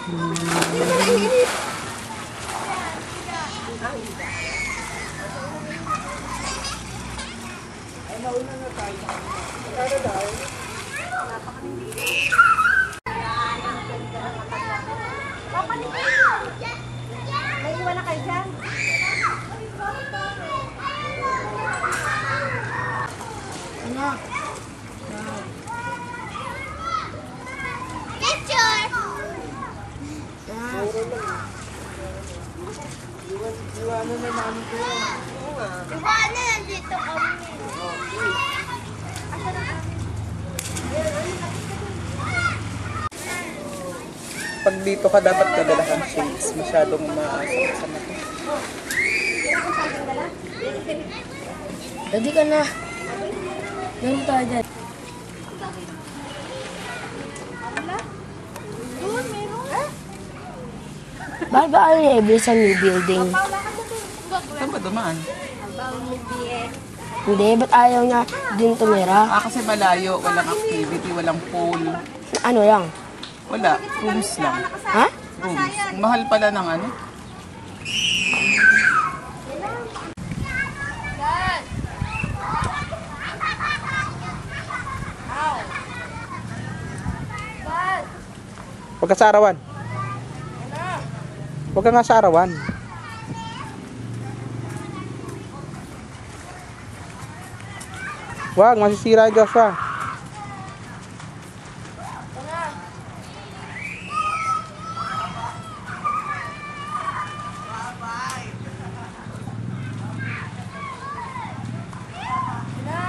May iwan na kayo dyan. Anak. Picture! Iwanan na namin ko yan. Iwanan, nandito kami. Asa na kami? Pag dito ka dapat kadala kang shades. Masyadong maasakit sa mata. Ready ka na. Ganun tayo dyan. Doon, meron. Bakit ba ayaw niya i-build sa new building? Saan ba dumaan? Hindi, ba't ayaw niya din tumira? Kasi malayo. Walang activity. Walang pool. Ano lang? Wala. Rooms lang. Ha? Rooms. Mahal pala ng ano? Huwag ka sa arawan. Huwag ka nga sa arawan. Huwag, masisira yung Joshua.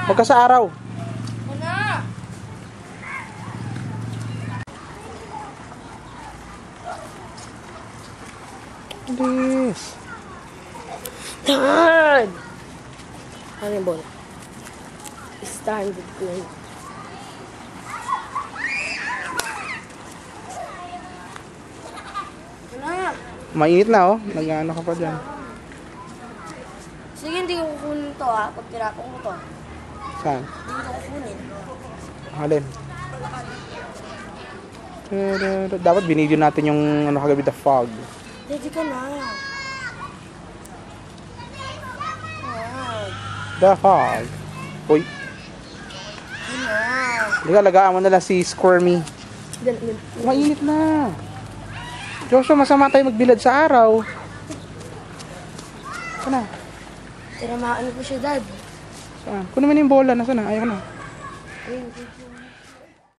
Huwag ka sa araw. Please. Dad! Ano yung bola? Standard ko yun. Mainit na oh. Nag-ano ka pa dyan. Sige, hindi ko kukunin to ha. Pag tinapong mo to. Saan? Hindi ko kukunin. Alin? Dapat binidyo natin yung ano kagabi, the fog. Ready ka na. The fog. Uy. Hindi ka, lagaan mo na lang si Squirmy. Mainit na. Joshua, masama tayo magbilad sa araw. Saan na? Tinamaan ko siya, Dad. Saan? Kunin mo na yung bola. Nasaan na? Ayaw ko na. Ayun,